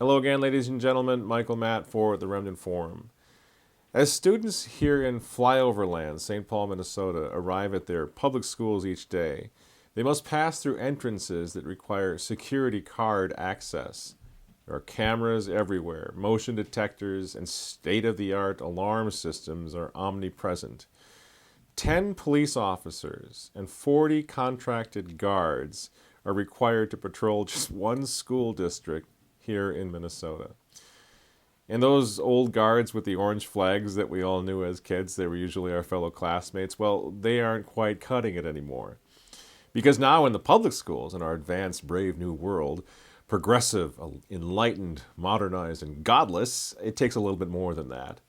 Hello again, ladies and gentlemen. Michael Matt for the Remnant Forum. As students here in flyover land, St. Paul, Minnesota, arrive at their public schools each day, they must pass through entrances that require security card access. There are cameras everywhere, motion detectors, and state-of-the-art alarm systems are omnipresent. 10 police officers and 40 contracted guards are required to patrol just one school district here in Minnesota. And those old guards with the orange flags that we all knew as kids, they were usually our fellow classmates, well, they aren't quite cutting it anymore. Because now in the public schools, in our advanced, brave new world, progressive, enlightened, modernized, and godless, it takes a little bit more than that.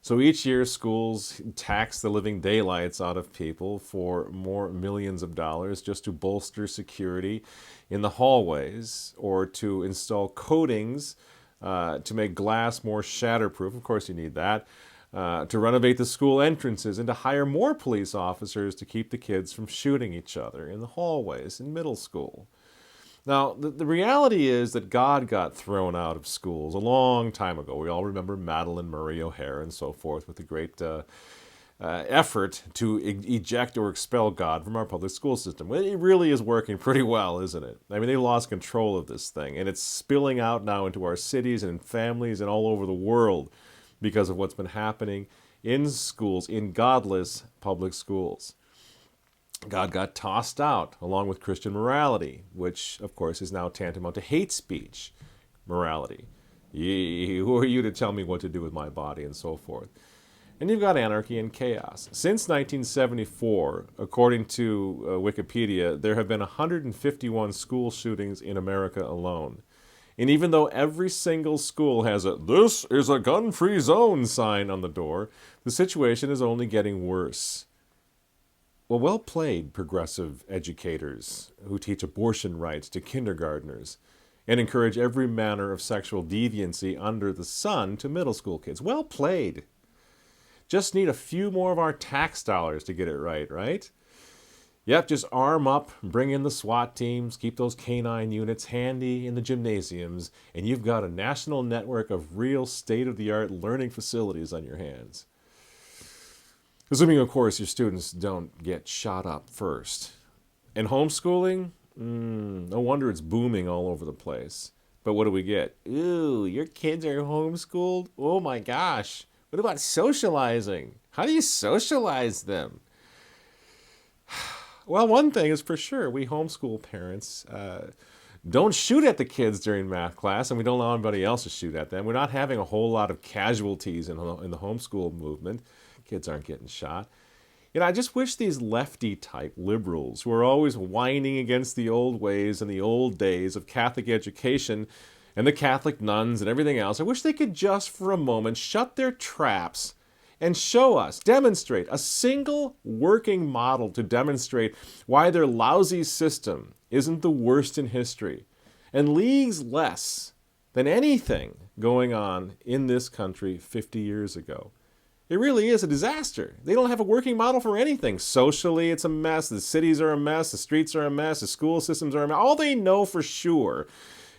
So each year, schools tax the living daylights out of people for more millions of dollars just to bolster security in the hallways or to install coatings to make glass more shatterproof. Of course, you need that. To renovate the school entrances and to hire more police officers to keep the kids from shooting each other in the hallways in middle school. Now, the reality is that God got thrown out of schools a long time ago. We all remember Madeline Murray O'Hara and so forth with the great effort to eject or expel God from our public school system. Well, it really is working pretty well, isn't it? I mean, they lost control of this thing, and it's spilling out now into our cities and families and all over the world because of what's been happening in schools, in godless public schools. God got tossed out along with Christian morality, which, of course, is now tantamount to hate speech morality. Who are you to tell me what to do with my body and so forth? And you've got anarchy and chaos. Since 1974, according to Wikipedia, there have been 151 school shootings in America alone. And even though every single school has a "this is a gun-free zone" sign on the door, the situation is only getting worse. Well played, progressive educators who teach abortion rights to kindergartners and encourage every manner of sexual deviancy under the sun to middle school kids. Well played. Just need a few more of our tax dollars to get it right, right? Yep, just arm up, bring in the SWAT teams, keep those canine units handy in the gymnasiums, and you've got a national network of real state-of-the-art learning facilities on your hands. Assuming, of course, your students don't get shot up first. And homeschooling? No wonder it's booming all over the place. But what do we get? Ooh, your kids are homeschooled? Oh my gosh. What about socializing? How do you socialize them? Well, one thing is for sure. We homeschool parents don't shoot at the kids during math class, and we don't allow anybody else to shoot at them. We're not having a whole lot of casualties in the homeschool movement. Kids aren't getting shot. I just wish these lefty-type liberals who are always whining against the old ways and the old days of Catholic education and the Catholic nuns and everything else, I wish they could just for a moment shut their traps and show us, demonstrate a single working model to demonstrate why their lousy system isn't the worst in history and leagues less than anything going on in this country 50 years ago. It really is a disaster. They don't have a working model for anything. Socially, it's a mess. The cities are a mess. The streets are a mess. The school systems are a mess. All they know for sure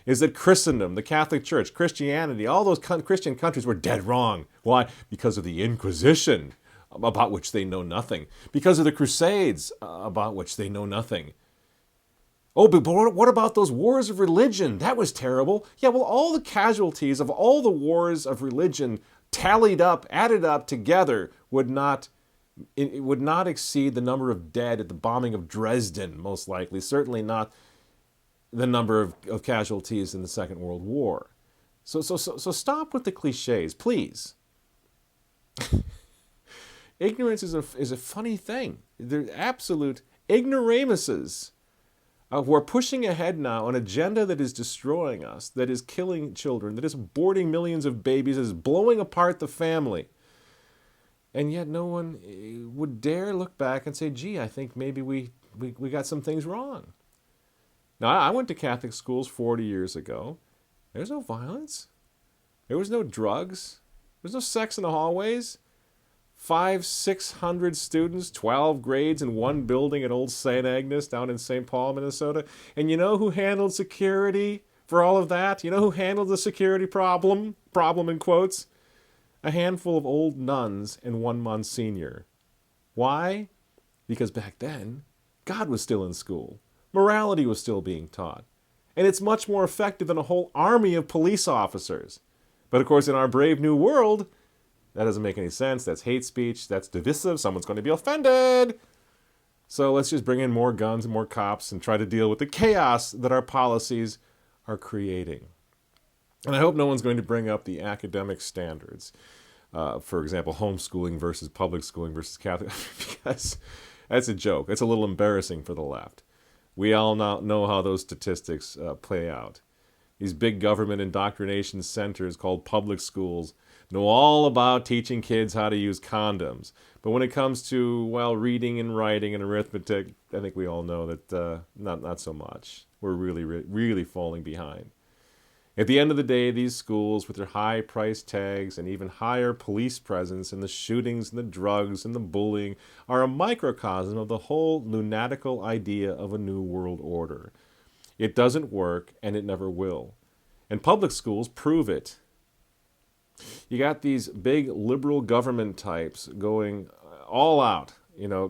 is that Christendom, the Catholic Church, Christianity, all those Christian countries were dead wrong. Why? Because of the Inquisition, about which they know nothing. Because of the Crusades, about which they know nothing. Oh, but what about those wars of religion? That was terrible. Yeah, well, all the casualties of all the wars of religion tallied up, added up together, would not exceed the number of dead at the bombing of Dresden, most likely. Certainly not the number of casualties in the Second World War. So stop with the cliches, please. Ignorance is a funny thing. They're absolute ignoramuses who are pushing ahead now an agenda that is destroying us, that is killing children, that is aborting millions of babies, that is blowing apart the family. And yet no one would dare look back and say, gee, I think maybe we got some things wrong. Now, I went to Catholic schools 40 years ago. There was no violence. There was no drugs. There was no sex in the hallways. 600 students, 12 grades in one building at Old St. Agnes down in St. Paul, Minnesota. And you know who handled security for all of that? You know who handled the security problem? Problem in quotes? A handful of old nuns and one Monsignor. Why? Because back then, God was still in school. Morality was still being taught. And it's much more effective than a whole army of police officers. But of course, in our brave new world, that doesn't make any sense. That's hate speech. That's divisive. Someone's going to be offended. So let's just bring in more guns and more cops and try to deal with the chaos that our policies are creating. And I hope no one's going to bring up the academic standards. For example, homeschooling versus public schooling versus Catholic, because that's a joke. It's a little embarrassing for the left. We all now know how those statistics play out. These big government indoctrination centers called public schools know all about teaching kids how to use condoms. But when it comes to, well, reading and writing and arithmetic, I think we all know that not so much. We're really falling behind. At the end of the day, these schools, with their high price tags and even higher police presence and the shootings and the drugs and the bullying, are a microcosm of the whole lunatical idea of a new world order. It doesn't work, and it never will. And public schools prove it. You got these big liberal government types going all out,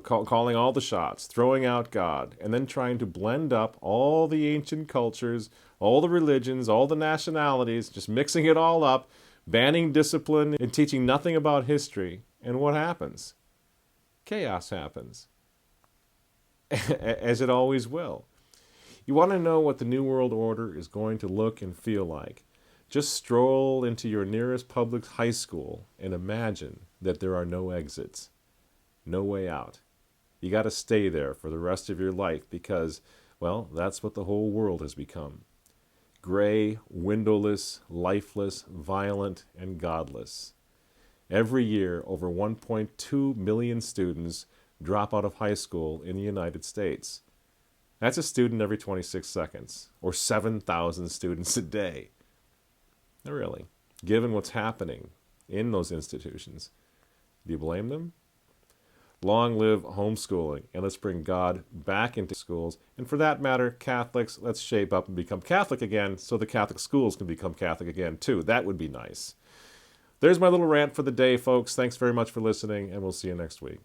calling all the shots, throwing out God, and then trying to blend up all the ancient cultures, all the religions, all the nationalities, just mixing it all up, banning discipline and teaching nothing about history. And what happens? Chaos happens. As it always will. You want to know what the New World Order is going to look and feel like? Just stroll into your nearest public high school and imagine that there are no exits. No way out. You got to stay there for the rest of your life because, well, that's what the whole world has become. Gray, windowless, lifeless, violent, and godless. Every year, over 1.2 million students drop out of high school in the United States. That's a student every 26 seconds, or 7,000 students a day. Really, given what's happening in those institutions, do you blame them? Long live homeschooling, and let's bring God back into schools. And for that matter, Catholics, let's shape up and become Catholic again so the Catholic schools can become Catholic again, too. That would be nice. There's my little rant for the day, folks. Thanks very much for listening, and we'll see you next week.